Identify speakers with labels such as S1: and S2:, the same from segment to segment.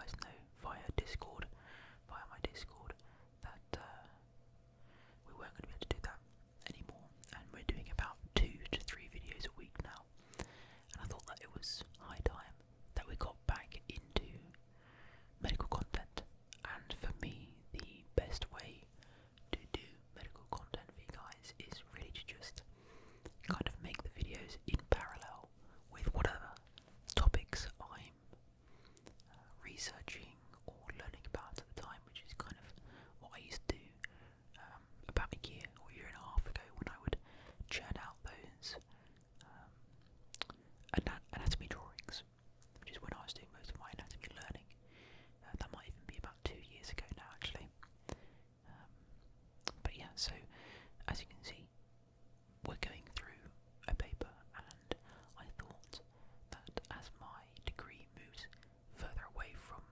S1: guys know via my Discord, that we weren't going to be able to do that anymore, and we're doing about 2 to 3 videos a week now. And I thought that it was high time that we got back into medical content. And for me, the best way to do medical content for you guys is really to just kind of make the videos in parallel with whatever topics I'm researching or learning about at the time, which is kind of what I used to do about a year or year and a half ago, when I would churn out those anatomy drawings, which is when I was doing most of my anatomy learning. That might even be about 2 years ago now, actually. But yeah, so as you can see, we're going through a paper, and I thought that as my degree moves further away from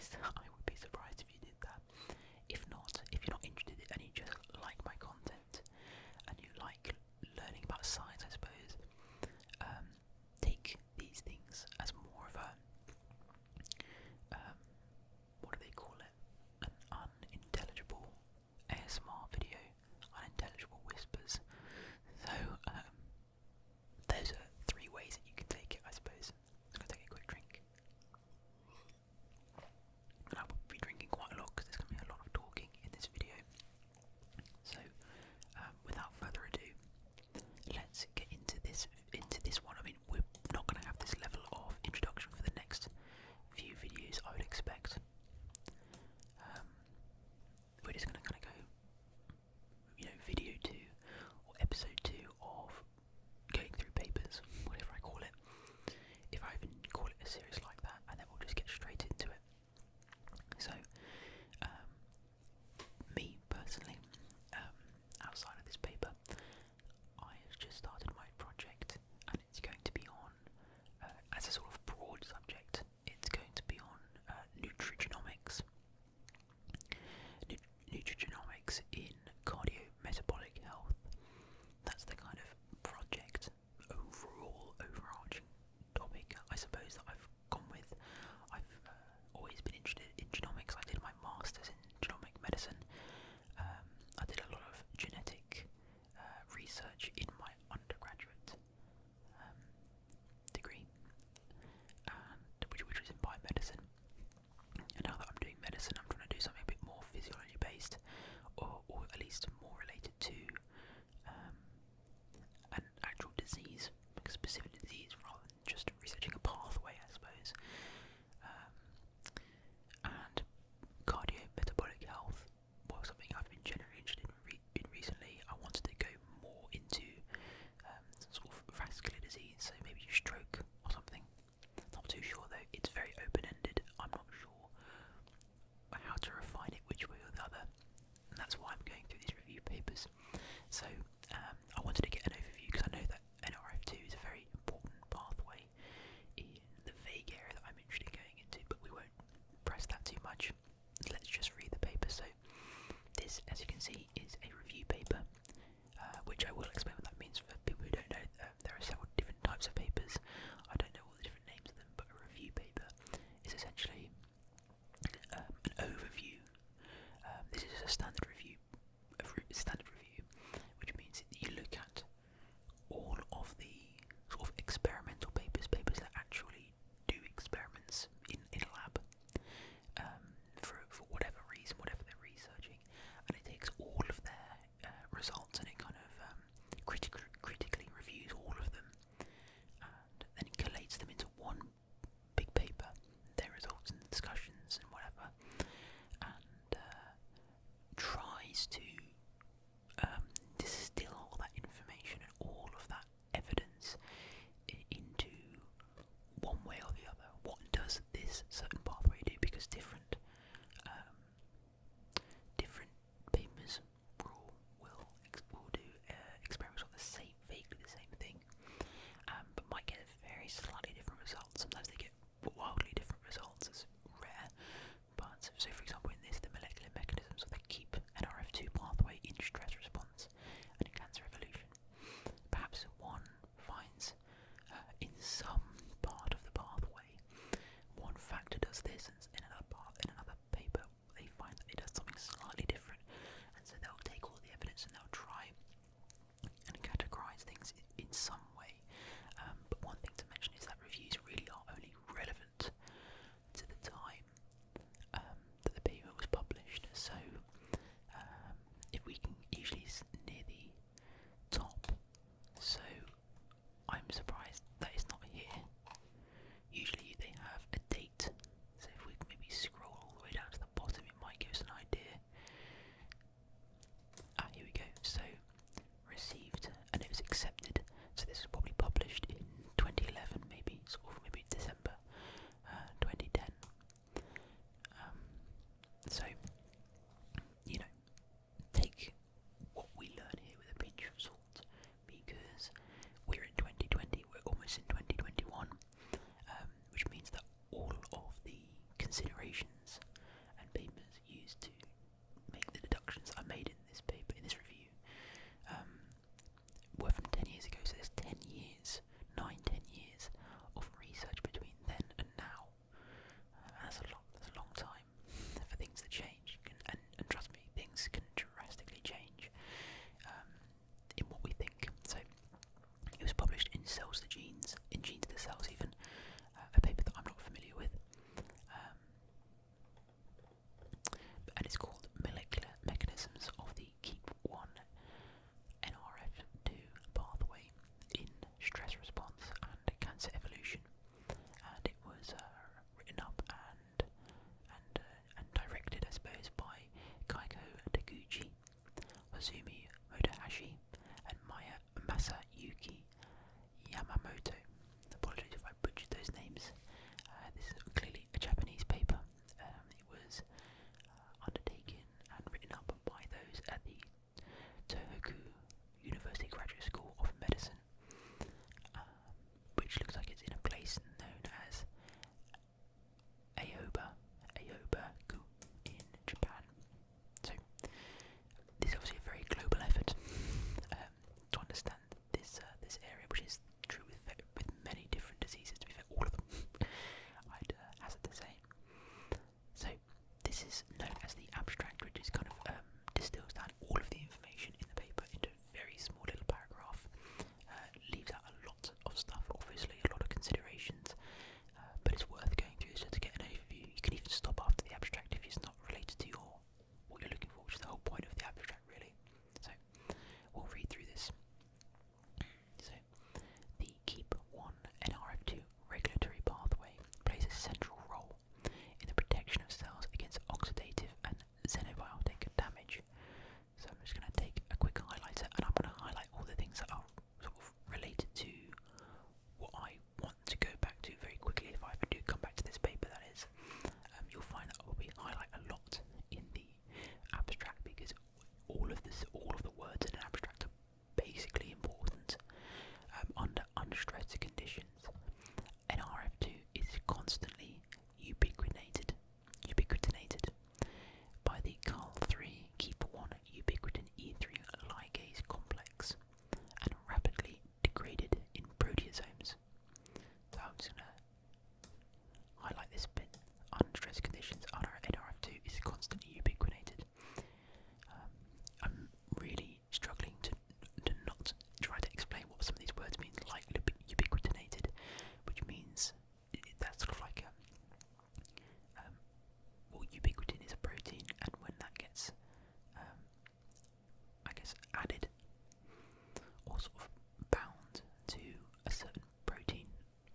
S1: honest, I would be surprised if you did that. If not, if you're not interested and you just like my content and you like learning about science, I suppose, take these things as more of a what do they call it? An unintelligible ASMR video, unintelligible whispers. So those are three ways that you can take it, I suppose. I'm going to take a quick drink. And I will be drinking quite a lot because there's going to be a lot of talking in this video. So without further ado, let's get into this one. I mean, we're not going to have this level of introduction for the next few videos, I would expect. We're just going to kind of go, video 2 or episode 2 of going through papers, whatever I call it, if I even call it a series like that, and then we'll just get straight into it. So, me personally, outside of this paper, I've just started my project, and it's going to be on, as a sort of broad subject, it's going to be on nutrigenomics. Nutrigenomics in cardio-metabolic health. That's the kind of project, overarching topic, I suppose, that I've gone with. I've always been interested in genomics. I did my master's in genomic medicine. I did a lot of genetic research in my undergraduate degree, which was in biomedicine. And now that I'm doing medicine, I'm trying to do something a bit more physiology based, or at least more related to an actual disease, like a specific disease, rather than just researching a pathway, I suppose. And cardio-metabolic health was something I've been generally interested in recently. I wanted to go more into some sort of vascular disease, so maybe stroke or something. Not too sure though, it's very open-ended. I'm not sure how to refine it which way or the other, and that's why I'm going through these review papers. So I wanted to get an overview because I know that Nrf2 is a very important pathway in the vague area that I'm interested in going into, but we won't press that too much. Let's just read the paper. So this, as you can see, is a review paper, which I will explain what that means for people who don't know. There are several different types of papers. I don't know all the different names of them, but a review paper is essentially an overview. This is a standard review, which means that you look at all of the sort of experimental papers that actually do experiments in a lab, for whatever reason, whatever they're researching, and it takes all of their results and it kind of critically reviews all of them, and then it collates them into one big paper, their results and discussions and whatever, and tries to distill all that information and all of that evidence into one way or the other. What does this certain pathway do? Because different papers will do experiments on the same, vaguely the same thing, but might get very slightly different results. Sometimes they get wildly different results. It's rare, but so for example in this, the molecular mechanisms of the KEAP1-NRF2 pathway in stress response and in cancer evolution. Perhaps one finds in some part of the pathway one factor does this, and in another paper they find that it does something slightly different, and so they'll take all the evidence and they'll try and categorize things in some way. But one thing to mention is that reviews really are only relevant to the time that the paper was published. So if we can usually near the top, so I'm surprised that it's not here. Usually they have a date, so if we can is called Molecular Mechanisms of the KEAP1-NRF2 pathway in stress response and cancer evolution, and it was written up and directed, I suppose, by Taguchi, Hozumi Motohashi, and Masayuki Yamamoto. Apologies if I butchered those names. This is clearly a Japanese paper. It was undertaken and written up by those at the Tohoku University Graduate School of Medicine, which looks like it's in a place known as Aoba-ku in Japan. So this is obviously a very global effort to understand this area, which is true with many different diseases. To be fair, all of them, I'd hazard to say. So this is known as the abstract, which is kind of distills down all of the information in the paper into a very small little paragraph. Leaves out a lot of stuff, obviously, a lot of considerations, but it's worth going through just to get an overview. You can even stop after the abstract if it's not related to what you're looking for, which is the whole point of the abstract, really. So we'll read through this. So the KEAP1-NRF2 regulatory pathway plays a central role in the protection of cells against oxidative and xenobiotic damage. So I'm just going to take a quick highlighter and I'm going to highlight all the things that are sort of related to what I want to go back to very quickly if I ever do come back to this paper, that is. You'll find that I will highlight a lot in the abstract because all of the words in an abstract are basically important under unstressed conditions. NRF2 is constantly ubiquitinated by the CAL3 KEAP1 ubiquitin E3 ligase complex and rapidly degraded in proteasomes. So I'm just going to highlight this bit. Unstressed conditions, NRF2 is constantly ubiquitinated. I'm really struggling to not try to explain what some of these words mean, like ubiquitinated, which means that's sort of like well, ubiquitin is a protein, and when that gets, I guess, added or sort of bound to a certain protein,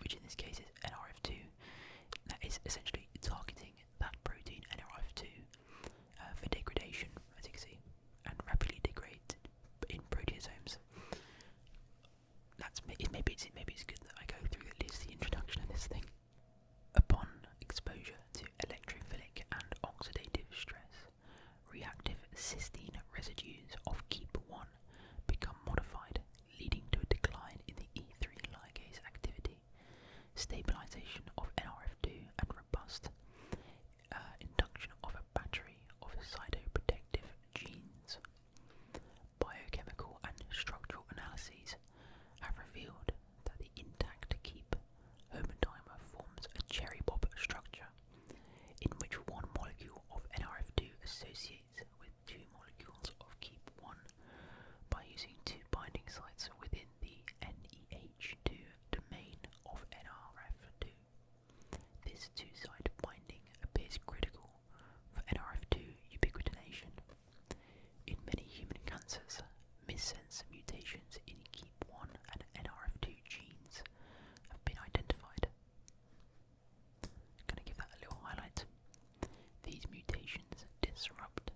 S1: which in this case is NRF2, that is essentially targeting that protein NRF2 for degradation, as you can see, and rapidly degrade in proteasomes. Maybe it's good that I go through at least the introduction of this thing. Upon exposure to electrophilic and oxidative stress, reactive cysteine residues of KEAP1 become modified, leading to a decline in the E3 ligase activity, stabilization of Nrf2, and robust induction of a battery of cytoprotective genes. Biochemical and structural analyses have revealed that the intact KEAP homodimer forms a cherry bob structure in which one molecule of Nrf2 associates with two molecules of KEAP1 by using two binding sites within the NEH2 domain of Nrf2. This two-site binding appears critical for Nrf2 ubiquitination. In many human cancers, missense mutations in KEAP1 and Nrf2 genes have been identified. I'm going to give that a little highlight. These mutations disrupt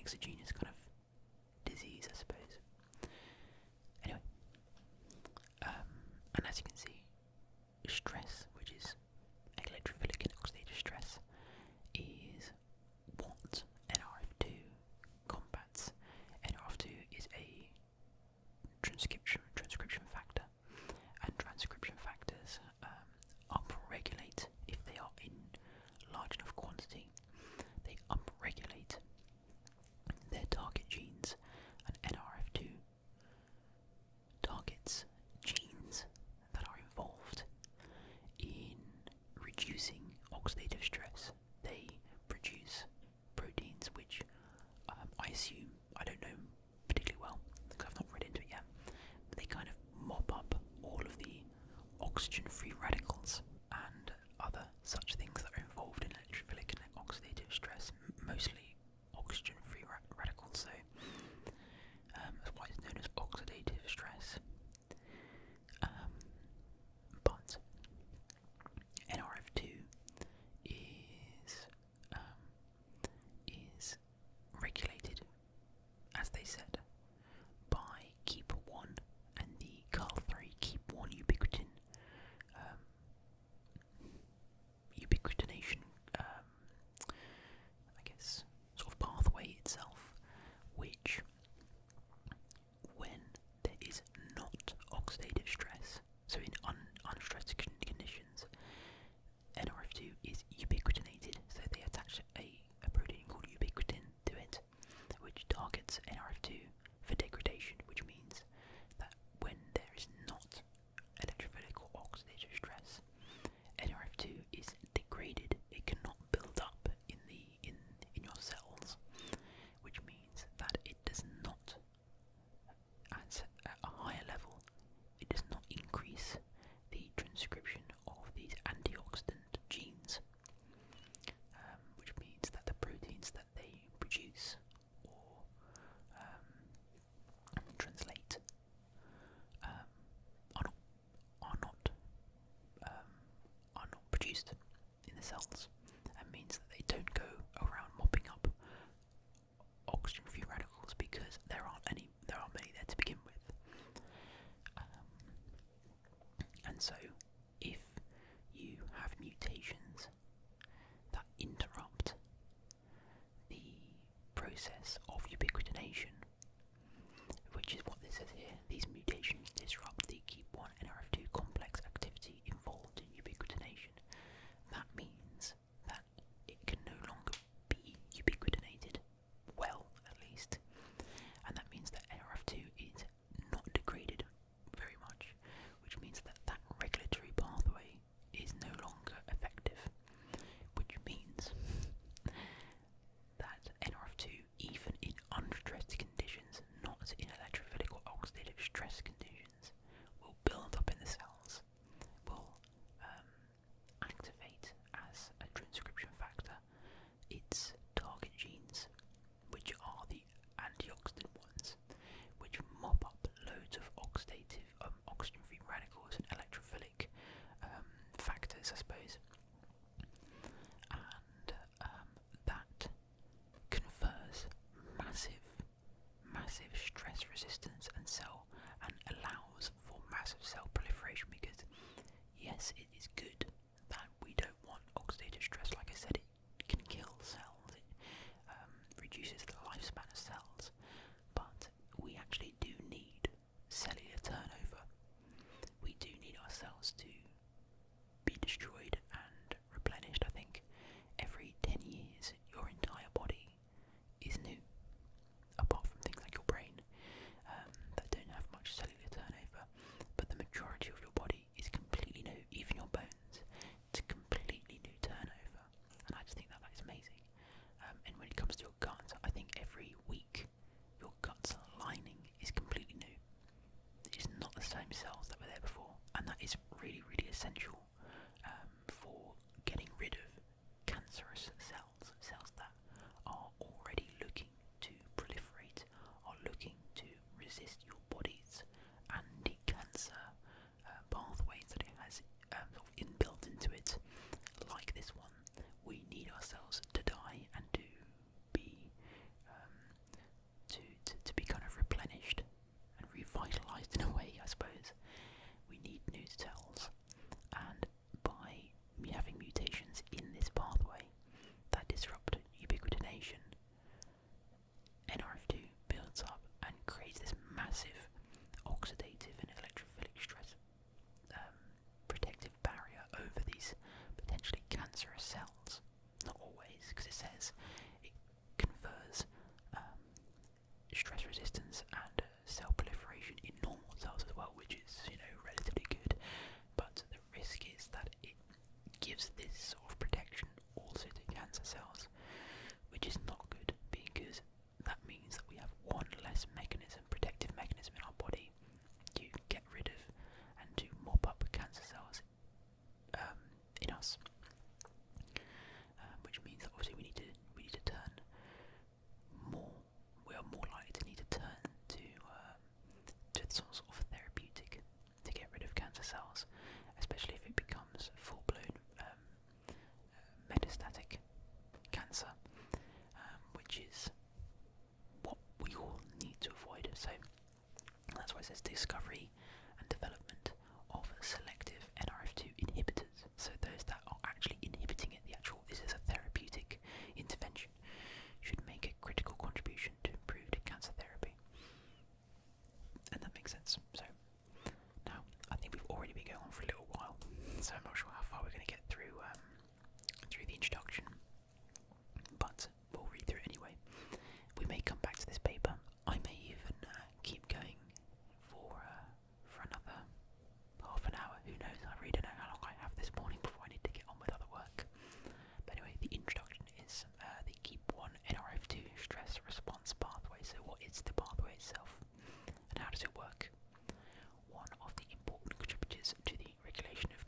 S1: exogenous kind of disease, I suppose. Anyway, and as you can see, stress, which is electrophilic and oxidative stress, is what NRF2 combats. NRF2 is a transcription factor, and transcription factors upregulate if they are in large enough quantity. They upregulate their target genes, and NRF2 targets genes that are involved in reducing oxidative stress. They produce proteins which I assume, I don't know particularly well because I've not read into it yet, but they kind of mop up all of the oxygen-free radicals and other such things that are involved in electrophilic and oxidative stress, mostly oxygen-free radicals, so that's why it's known as oxidative stress. But NRF2 is regulated, as they said, by KEAP1 and the CAL3 KEAP1 ubiquitination, I guess, sort of pathway itself, which, when there is not oxidative stress, so in unstressed conditions, NRF2 is ubiquitinated, so they attach a protein called ubiquitin to it, which targets NRF2 for degradation, which means that when there is not electrophilic or oxidative stress, NRF2 is degraded. It cannot build up in your cells, which means that it does not, at a higher level, it does not increase the transcription of these antioxidant genes, which means that the proteins that they produce or translate are not produced in the cells, and means that they don't go around mopping up oxygen-free radicals because there aren't many there to begin with. And so, if you have mutations that interrupt the process of ubiquitination, which is what this says here, these mutations disrupt the KEAP1-NRF2 complex activity involved in ubiquitination. That means that it can no longer be ubiquitinated, well at least, and that means that NRF2 is not degraded very much, which means that that regulatory pathway is no longer effective, which means that NRF2, even in unstressed conditions, not in electrophilic or oxidative stress conditions, will build up in the cells, will activate as a transcription factor its target genes, which are the antioxidant ones, which mop up loads of oxidative, oxygen-free radicals and electrophilic factors, I suppose, and that confers massive stress resistance and allows for massive cell proliferation, because yes, it is good that we don't want oxidative stress. Like I said, it can kill cells, it reduces the lifespan of cells, but we actually do need cellular turnover. We do need our cells to be destroyed and replenished. I think every 10 years your entire body is new, apart from things like your brain that don't have much cellular turnover, but the majority of your body is completely new, even your bones. It's a completely new turnover, and I just think that is amazing. And when it comes to your gut, I think every week your gut's lining is completely new. It's not the same cells that were there before, and that is really, really essential for getting rid of cancerous cells that are already looking to proliferate, are looking to resist your body's anti-cancer pathways that it has sort of inbuilt into it, like this one. We need our cells to die and to be says discovery and development of selective Nrf2 inhibitors. So those that are actually inhibiting it, this is a therapeutic intervention, should make a critical contribution to improved cancer therapy. And that makes sense. So now I think we've already been going on for a little while, so I'm not sure how far we're going to get through the introduction, but we'll read through it anyway. We may come back to this paper. I may even keep going for another half an hour. Who knows? I really don't know how long I have this morning before I need to get on with other work. But anyway, the introduction is the KEAP1-NRF2 stress response pathway. So what is the pathway itself, and how does it work? One of the important contributors to the regulation of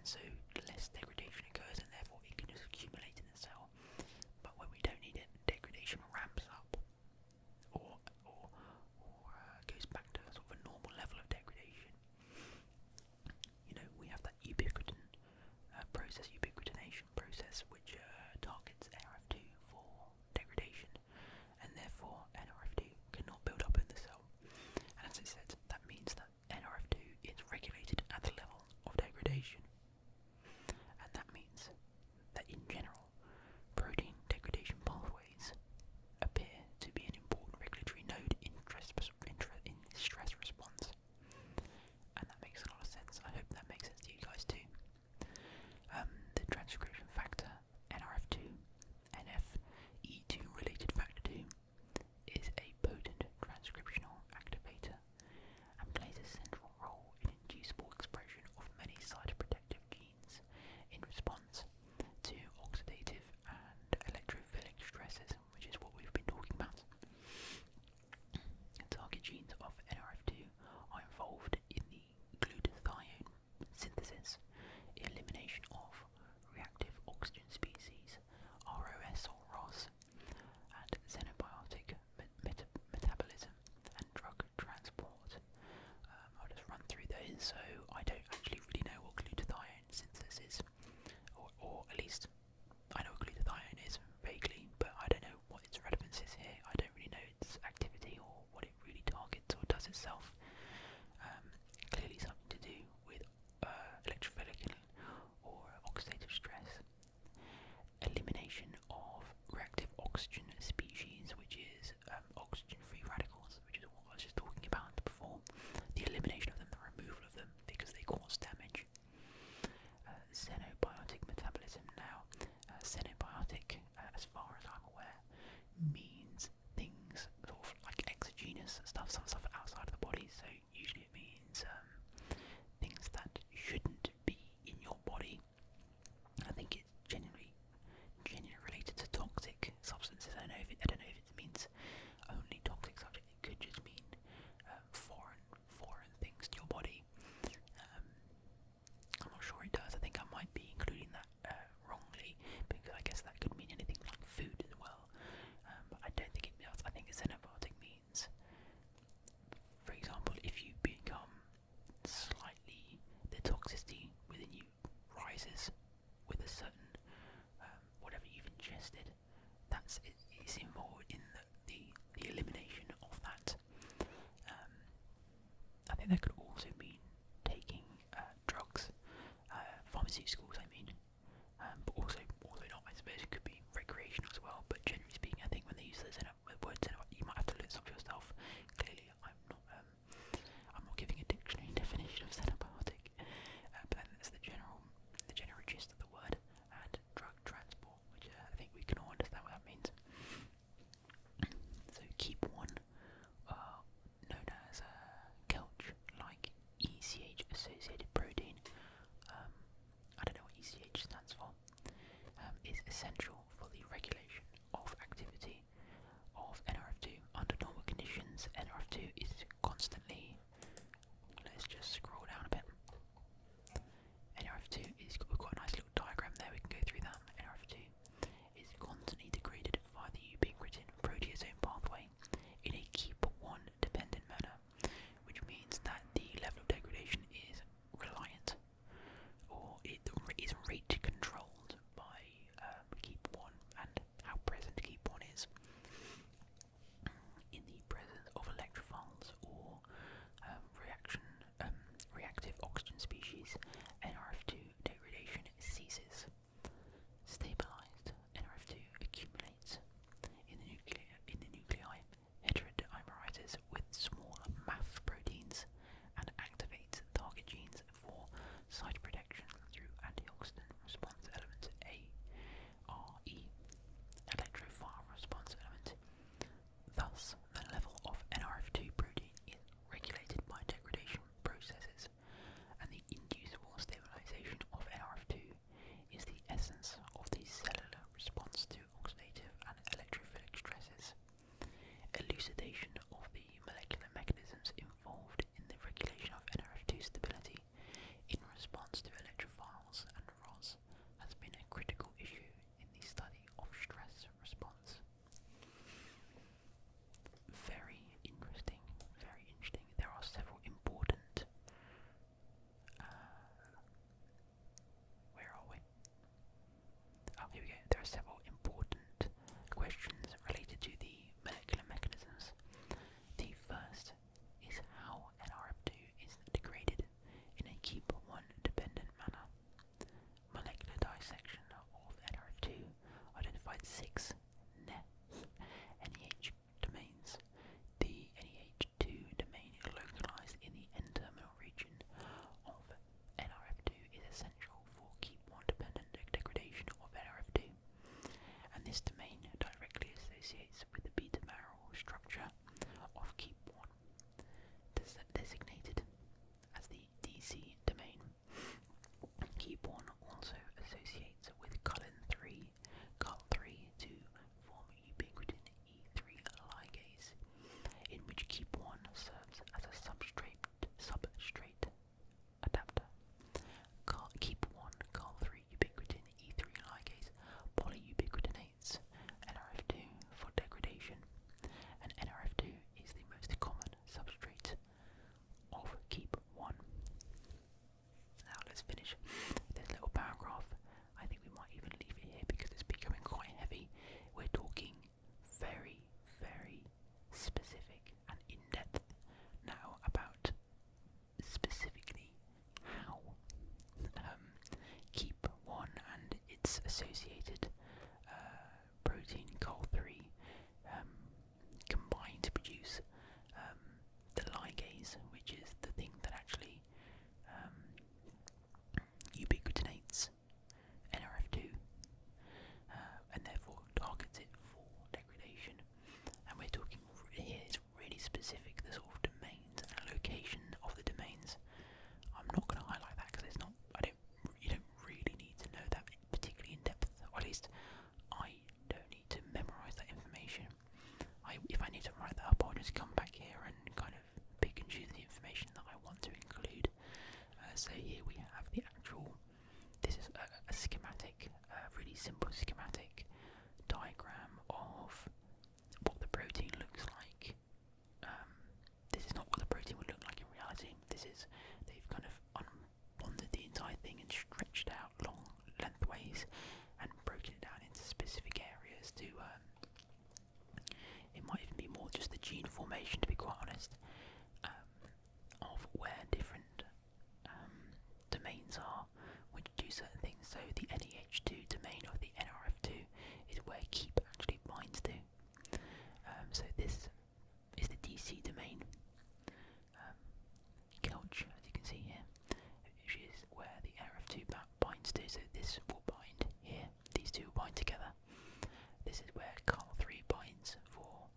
S1: so less degradation occurs, and therefore it can just accumulate in the cell. But when we don't need it, degradation ramps up, or goes back to sort of a normal level of degradation. We have that ubiquitin process, ubiquitination process, which targets Nrf2 for degradation, and therefore Nrf2 cannot build up in the cell. And as I said, that means that Nrf2 is regulated at the level of degradation. associated protein COL3 combine to produce the ligase, which is the thing that actually ubiquitinates Nrf2 and therefore targets it for degradation. And we're talking here, it's really specific, the sort of domains and location of the domains. I'm not going to highlight that because it's not, you don't really need to know that particularly in depth, or at least I don't need to memorize that information. If I need to write that up, I'll just come back here and kind of pick and choose the information that I want to include. So here we have the actual, this is a schematic, a really simple schematic diagram of what the protein looks like. This is not what the protein would look like in reality. This is, they've kind of unbonded the entire thing and stretched out lengthways and broken it down into specific areas to, it might even be more just the gene formation, to be quite honest, of where different domains are which do certain things. So the NEH2 domain of the Nrf2 is where KEAP actually binds to. So this is the DC domain, Kelch, as you can see here, which is where the Nrf2 binds to. So this will bind here, these two will bind together. This is where COL3 binds for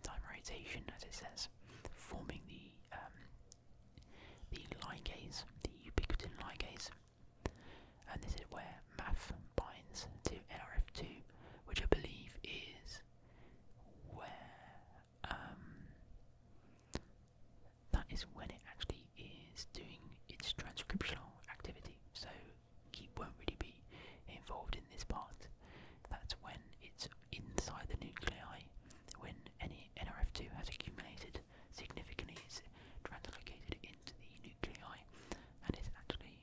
S1: dimerization, as it says, forming the ligase, the ubiquitin ligase. And this is where MAF binds to Nrf2, which I believe is where that is when it actually is doing its transcriptional activity. So KEAP won't really be involved in this part. That's when it's inside the nuclei, when any Nrf2 has accumulated significantly, it's translocated into the nuclei and is actually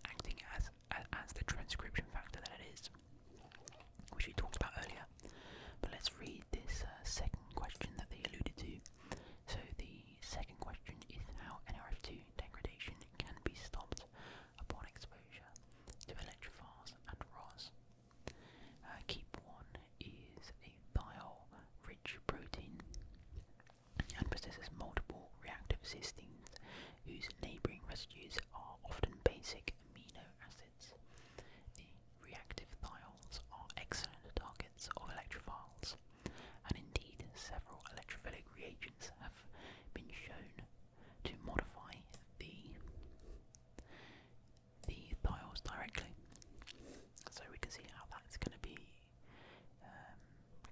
S1: acting as the transcription factor that it is, which we talked about earlier. But let's read this second question that they alluded to. So the second question is how Nrf2 degradation can be stopped upon exposure to electrophiles and ROS. KEAP1 is a thiol-rich protein and possesses multiple reactive cysteines whose neighbouring residues are often basic amino acids. The reactive thiols are excellent targets of electrophiles, and indeed several electrophilic reagents have been shown to modify the thiols directly. So we can see how that's going to be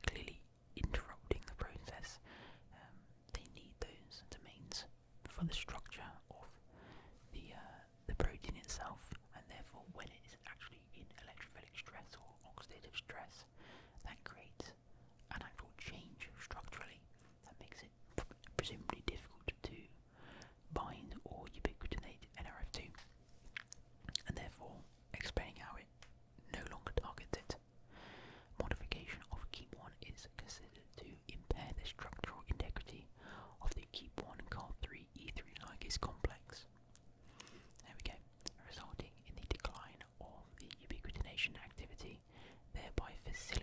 S1: clearly interrupting the process. They need those domains for the structure of the protein itself, and therefore when it is actually in electrophilic stress or oxidative stress, that creates an actual change structurally that makes it presumably difficult to bind or ubiquitinate Nrf2, and therefore explaining how it no longer targets it. Modification of KEAP1 is considered to impair the structural integrity of the KEAP1 COL3 E3 ligase complex. There we go, resulting in the decline of the ubiquitination activity, thereby facilitating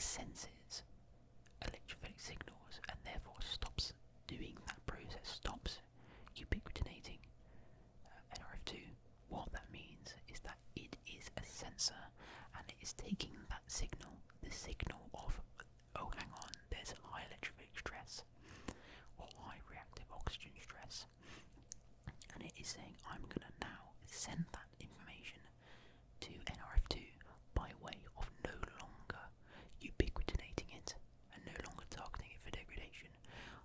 S1: senses electrophilic signals and therefore stops doing that process, stops ubiquitinating Nrf2. What that means is that it is a sensor and it is taking that signal, the signal of, oh hang on, there's high electrophilic stress or high reactive oxygen stress, and it is saying I'm going to now send that information to Nrf2 by way of no longer ubiquitinating it and no longer targeting it for degradation.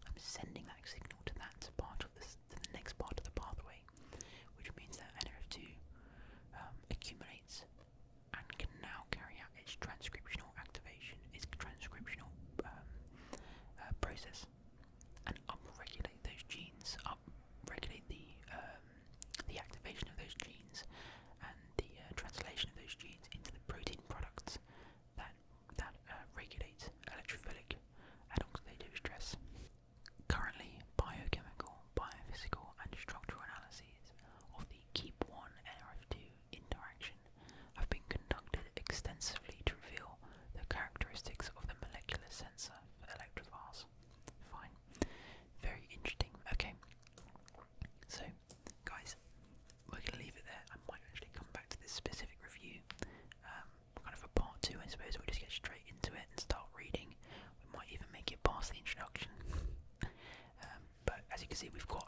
S1: I'm sending that signal to that part of this, to the next part of the pathway, which means that Nrf2 accumulates and can now carry out its transcriptional activation, its transcriptional process, and upregulate those genes, upregulate the activation of those genes and the translation of those genes into the protein products that regulate electrophilic and oxidative stress. Currently, biochemical, biophysical, and structural analyses of the KEAP1-NRF2 interaction have been conducted extensively to reveal the characteristics of the molecular sensor for electrophores. Fine. Very interesting. Okay. So, guys, we're going to leave it there. I might actually come back to this specific review, kind of a part 2, I suppose. We'll just get straight into it and start reading. We might even make it past the introduction. But as you can see, we've got